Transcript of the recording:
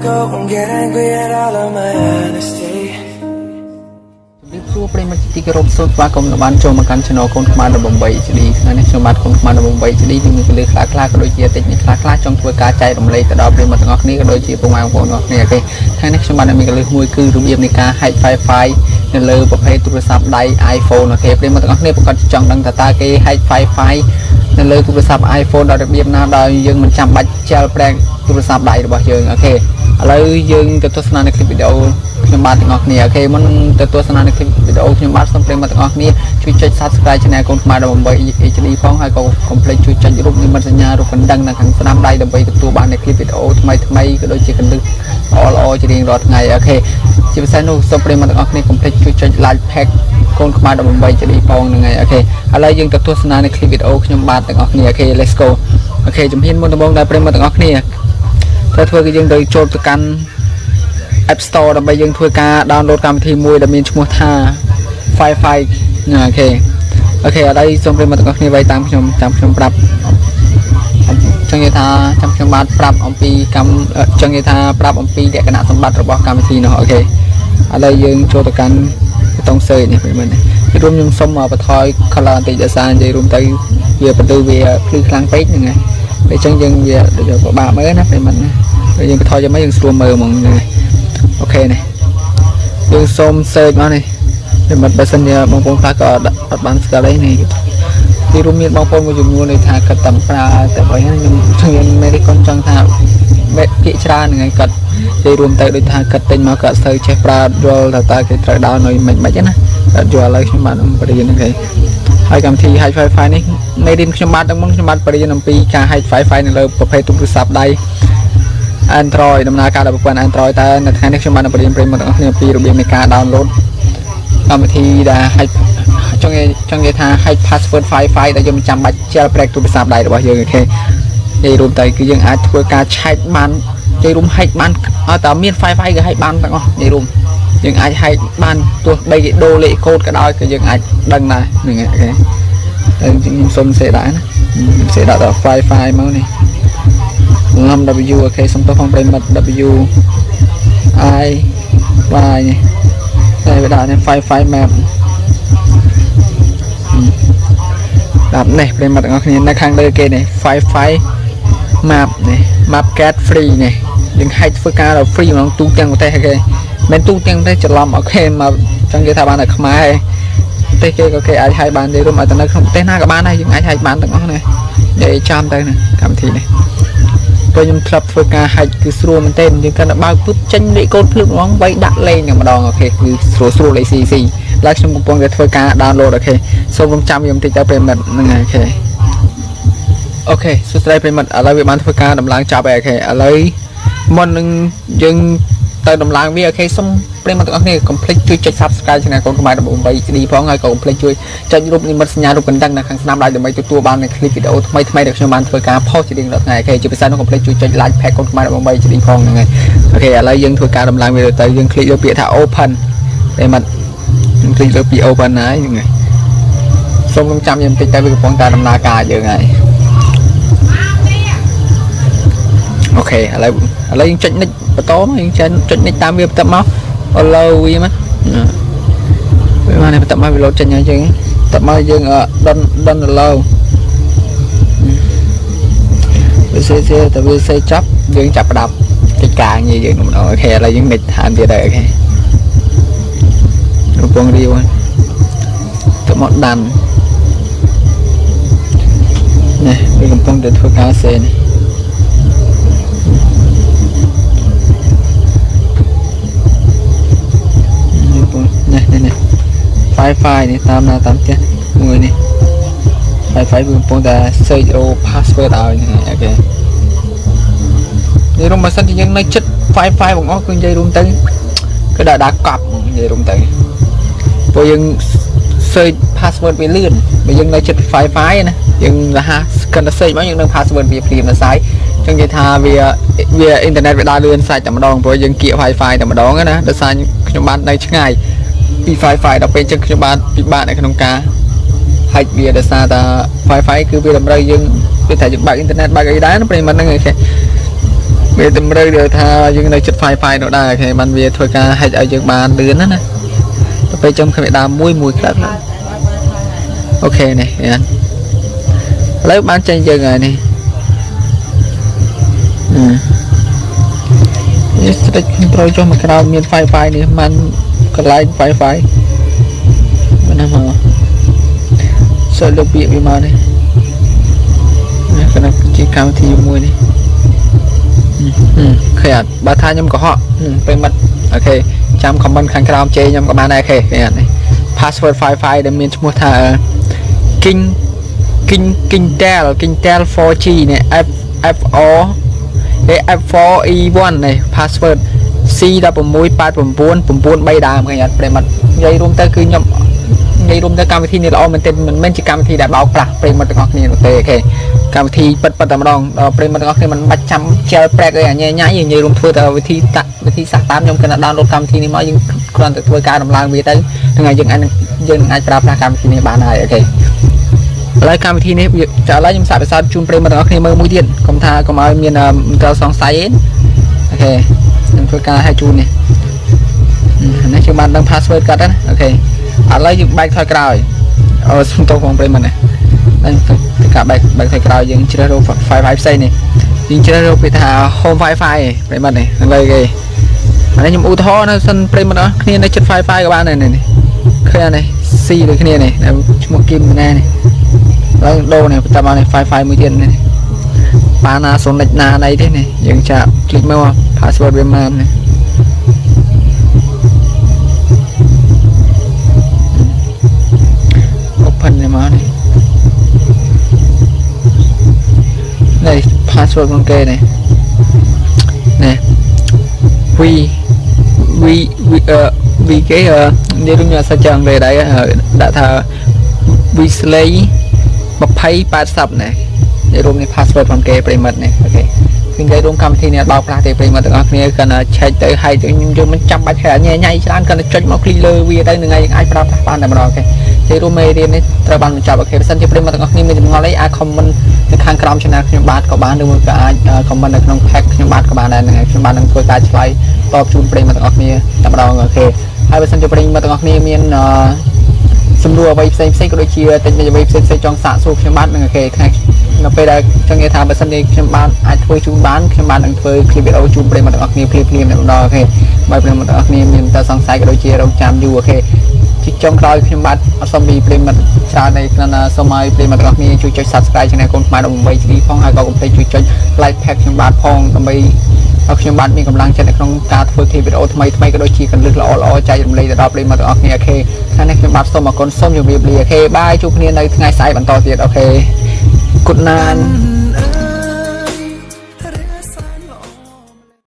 go and get angry at all of my honesty. ព្រោះប្រិមត្តទីគោរពសូមស្វាគមន៍បានចូលមកកាន់ channel កូនខ្មែរនៅបំបី HD ថ្ងៃនេះខ្ញុំបាទកូនខ្មែរនៅបំបី HD មានពលិខ្លះៗក៏ដូចជាតិចនេះខ្លះៗចង់ធ្វើការចែករំលែកទៅដល់ប្រិមត្តទាំងអស់គ្នាក៏ដូចជាពុកម៉ែបងប្អូនទាំងអស់គ្នាទេថ្ងៃនេះខ្ញុំបាទមានកលឹះមួយគឺរបៀបនៃការ hack Wi-Fi នៅលើប្រភេទទូរស័ព្ទដៃ iPhone អូខេប្រិមត្តទាំងអស់គ្នាប្រកាសចង់ដឹងថាតើគេ hack Wi-Fi នៅលើទូរស័ព្ទ iPhone ដល់របៀបណាដោយយើងមិនចាំបាច់ចែលប្រែងទូរស័ព្ទដៃរបស់យើងអូខេឥឡូវយើងទៅទស្សនានៅคลิปវីដេអូខ្ញុំបាទទាំងអស់គ្នាអូខេមុនទៅទស្សនានៅคลิปវីដេអូខ្ញុំបាទសូមប្រិយមិត្តទាំងអស់គ្នាជួយចុច Subscribe Channel កូនខ្មែរ8 HD ផងហើយក៏កុំភ្លេចជួយចុចរូបនិមិត្តសញ្ញារូបកណ្ដឹងនៅខាងស្ដាំដៃដើម្បីទទួលបាននៅคลิปវីដេអូថ្មីក៏ដូចជាកន្លឹះល្អៗជារៀងរាល់ថ្ងៃអូខេជាពិសេសនោះសូមប្រិយមិត្តទាំងអស់គ្នាកុំភ្លេចជួយចុច Like Pack កូនខ្មែរ8 HD ផងហ្នឹងហើយអូខេឥឡូវយើងទៅទស្សនានៅคลิปវីដេអូខ្ញុំបាទទាំងអស់គ្នាអូខេ Let's go អូខេជំហានមុនដំបូងដែលប្រិយមិត្តទាំងអស់គ្នាត្រូវធ្វើគឺយើងទៅចូលទៅកាន់ App Store ដើម្បីយើងធ្វើការ download កម្មវិធីមួយដែលមានឈ្មោះថា Wifi អូខេអូខេឥឡូវសូមប្រិយមិត្តទាំងអស់គ្នាវាយតាមខ្ញុំចាំខ្ញុំប្រាប់ចង់និយាយថាចាំខ្ញុំបាទប្រាប់អំពីចង់និយាយថាប្រាប់អំពីលក្ខណៈសម្បត្តិរបស់កម្មវិធីនោះអូខេឥឡូវយើងចូលទៅកាន់ប៊ូតុង search នេះប្រិយមិត្តនេះរួមខ្ញុំសុំបន្ថយ color បន្តិចដោយសារនិយាយរួមទៅវាបន្ទើវាភ្លឺខ្លាំងពេកហ្នឹងហើយអញ្ចឹងយើងវាដូចពិបាកមើលណាប្រិយមិត្តណាយើងបន្ថយយ៉ាងម៉េចយើងស្រួលមើលហ្មងអូខេនេះយើងសូម search មកនេះប្រិយមិត្តបើសិនជាបងប្អូនខ្លះក៏អត់បានស្គាល់អីនេះទីរួមមានបងប្អូនមួយចំនួននេះថាគាត់តាមប្រើតែបើខ្ញុំមាននេះគាត់ចង់ថាមេភាគច្រើនហ្នឹងហើយគាត់ទីរួមទៅដូចថាគាត់ទិញមកគាត់ស្ទើរចេះប្រើយល់តើគេត្រូវដោននៅមិនណាគាត់យល់ឥឡូវខ្ញុំបានបរិញ្ញាហ្នឹងហើយកម្មវិធី Hack Wi-Fi នេះមេរៀនខ្ញុំបាទទាំងមុនខ្ញុំបាទបរិញ្ញាអំពីការ Hack Wi-Fi នៅលើប្រភេទទូរស័ព្ទដៃ Android ដំណើរការដោយប្រព័ន្ធ Android តែនៅថ្ងៃនេះខ្ញុំបានបរិញ្ញាប្រិយមិត្តទាំងអស់គ្នាពីរបៀបនៃការ download កម្មវិធីដែល Hack ចង់និយាយថា Hack password Wi-Fi ដែលយើងមិនចាំបាច់ចែលប្រែកទូរស័ព្ទដៃរបស់យើងអូខេនិយាយរួមទៅគឺយើងអាចធ្វើការ check បាននិយាយរួម Hack បានឲ្យតែមាន Wi-Fi ក៏ Hack បានទាំងអស់និយាយរួមយើងអាច Hack បានទោះបីគេដូរលេខកូដក៏ដោយគឺយើងអាចដឹងដែរហ្នឹងហើយអូខេហើយខ្ញុំសុំសេដាក់ណាសេដាក់ដល់ Wi-Fi មកនេះW អូខេសុំទោសផងប្រិមិត្ត W I Y នេះតែវាដាក់នេះ Wi-Fi map ដាក់នេះប្រិមិត្តទាំងអស់គ្នានៅខាងលើគេនេះ Wi-Fi map នេះ map get free នេះយើង hack ធ្វើការដល់ free ក្នុងទូទាំងប្រទេសអូខេមិនទូទាំងប្រទេសច្រឡំអូខេមកចង់និយាយថាបានតែខ្មែរប្រទេសគេក៏គេអាច hack បានទេរួមឲ្យទៅនៅក្នុងប្រទេសណាក៏បានដែរយើងអាច hack បានទាំងអស់នេះនិយាយចាំទៅណាកម្មវិធីនេះពេលខ្ញុំធ្លាប់ធ្វើការ hack គឺស្រួលមែនទេយើងគាត់បើកពឹបចេញលេខកូដភ្លឹកហ្មងវាយដាក់លេងតែម្ដងអូខេគឺស្រួល ACC ឡើយខ្ញុំកំពុងតែធ្វើការ download អូខេសូមរំចាំវាបន្តិចទៅប្រិមិត្តហ្នឹងហើយអូខេសួស្តីប្រិមិត្តឥឡូវវាបានធ្វើការដំឡើងចាប់ហើយអូខេឥឡូវមុននឹងយើងទៅដំឡើងវាអូខេសូមប្រិមិត្តទាំងអស់គ្នាកុំភ្លេចជួយចុច Subscribe Channel កូនខ្មែរ8 HD ផងហើយក៏កុំភ្លេចជួយចុចរូបនិមិត្តសញ្ញារូបកណ្ដឹងនៅខាងស្នាមដៃដើម្បីទទួលបាននៅคลิปវីដេអូថ្មីដែលខ្ញុំបានធ្វើការផុសជារៀងរាល់ថ្ងៃអូខេជាពិសេសនោះកុំភ្លេចជួយចុច Like Pack កូនខ្មែរ8 HD ផងហ្នឹងហើយអូខេឥឡូវយើងធ្វើការដំឡើងវាទៅយើងคลิกលើពាក្យថា Open ប្រិមិត្តយើងคลิกលើពាក្យ Open ហើយហ្នឹងហើយសូមរំចាំយើងបន្តិចទៅវាកំពុងតែដំណើរការយើងហើយអូខេឥឡូវយើងចុច Next បន្តមកយើងចុច Next តាមវាបន្ទាប់មកឥឡូវវាមកវាមកនេះបន្ទាប់មកវាលោតចេញហើយយើងបន្ទាប់មកយើងដុនឡូវាសេចាប់យើងចាប់ផ្ដាប់កិច្ចការងារយើងម្ដងអូខេឥឡូវយើង Next ថែមទៀតហើយអូខេកំពុងរៀវទៅមកដាំនេះវាកំពុងតែធ្វើការសេនេះនេះ Wi-Fi នេះតាមណាតាមផ្ទះមួយនេះ Wi-Fi វាកំពុងតែ search password ឲ្យអូខេនិយាយរួមបើសិនជាយើងនៅចិត្ត Wi-Fi បងអស់គឺនិយាយរួមទៅគឺដាក់កប់និយាយរួមទៅព្រោះយើង search password វាលឿនបើយើងនៅចិត្ត Wi-Fi ណាយើងរហ័សគិតតែ search មកយើងនឹង password វាព្រាមដល់ស្អីចឹងនិយាយថាវាអ៊ីនធឺណិតវាដើរលឿនសាច់តែម្ដងព្រោះយើងគៀក Wi-Fi តែម្ដងណាដោយសារខ្ញុំបាននៅឆ្ងាយពី Wi-Fi ដល់ពេលចឹងខ្ញុំបានពិបាកនៅក្នុងការ hack វាដោយសារតែ Wi-Fi គឺវាតម្រូវយើងវាថាយើងបើកអ៊ីនធឺណិតបើកអីដែរប្រិមត្តហ្នឹងអូខេ về tầm rơi được tha nhưng đây chất phai nó đài thì bạn về thôi cả hay ở dương bàn lươn đó nè bây trong cái đàm mùi khác ok này lấy bán tranh giờ ngày này rồi cho một cái nào miền phai này man còn lại phai bên nào mà sợ được bị mà đây cái này chỉ cao thì mùi đi khẽ bà tha nhâm có họ về mặt ok chăm comment khăn cao chê nhâm có bạn này ok này password file để miền mua thà Kintel 4G này FO F4 E1 này password C đã bấm mũi 8 bay đàm cái nhận để mặt dây rung tới cứ nhầm dây rung tới cam thi này là mình chỉ cam thi đã báo cả để mặt ngọc này ok cam thi bật tầm đòn để mặt ngọc này mình bắt chăm chơi preg cái nhẹ nhãi như rung thưa từ thi sát 8 trong cái download cam thi này mới nhưng còn từ thưa ca làm lang về tới ngày dừng anh ra cam thi này bạn này ok lấy cam thi này trả lại chúng ta phải sao chun pre mặt ngọc này mới mũi tiền không tha có ai miền tao song sái ok thưa ca hai chun này nói chung bạn đang password cả đó ok lấy dùng bài thôi cào xong tôi không pre mặt này tất cả bài thôi cào dừng chơi đâu phải xây này dừng chơi đâu bị thả home wifi pre mặt này đây cái này nhưng ưu nó sân pre mặt đó kia này chất wifi của bạn này kia này C được kia này một kim này này đô này tao này wifi mũi tiền này pana số lệch na đây thế này dừng chạm click mail password về màn này open này mà này password con kê này nè vì cái như đúng như sao chọn về đấy đã thờ vi slay bọc pay password này để room này password con kê payment này ok khi đây room cam thì này bao ra thì payment từ này cần chạy tới hay từ nhưng mình chăm bạch thẻ nhẹ nhảy cho anh cần check một clear vì đây là ngày ai ra ban để mà ok thì room này nàyត្រូវបានចាប់ ok សិនជាប្រិមត្តទាំងអស់គ្នាមានចម្ងល់អីអាច comment នៅខាងក្រោម channel ខ្ញុំបាទក៏បានឬមួយក៏អាច comment នៅក្នុង tag ខ្ញុំបាទក៏បានដែរហ្នឹងហើយខ្ញុំបាទនឹងធ្វើការឆ្លើយតបជូនប្រិមត្តទាំងអស់គ្នាតែម្ដងអូខេហើយបើសិនជាប្រិមត្តទាំងអស់គ្នាមានសំណួរអ្វីផ្សេងក៏ដូចជាតិចអ្វីផ្សេងចង់សាកសួរខ្ញុំបាទនឹងអូខេថ្ងៃនៅពេលដែលចង់និយាយថាបើសិនជាខ្ញុំបានអាចធ្វើជូនបានខ្ញុំបាននឹងធ្វើ clip video ជូនប្រិមត្តទាំងអស់គ្នាភ្លាមៗតែម្ដងអូខេបើប្រិមត្តទាំងអស់គ្នាមានតើសង្ស័យក៏ដូចជារងចាំយូរអូខេចុងក្រោយខ្ញុំបាទអត់សូមពីប្រិមត្តច្រើននៃក្នុងសូមឲ្យប្រិមត្តទាំងអស់គ្នាជួយចុច subscribe channel កូនខ្មែរ18 HD ផងហើយក៏កុំភ្លេចជួយចុច like tag ខ្ញុំបាទផងដើម្បីឲ្យខ្ញុំបាទមានកម្លាំងចិត្តនៅក្នុងការធ្វើ clip video ថ្មីក៏ដូចជាកន្លឹះល្អចែករំលែកទៅដល់ប្រិមត្តទាំងអស់គ្នាអូខេថ្ងៃនេះខ្ញុំបាទសូមអរគុណសូមជម្រាបលាអូខេបាយជួបគ្នានៅថ្ងៃស្អែកបន្តទៀតអូខេ Good night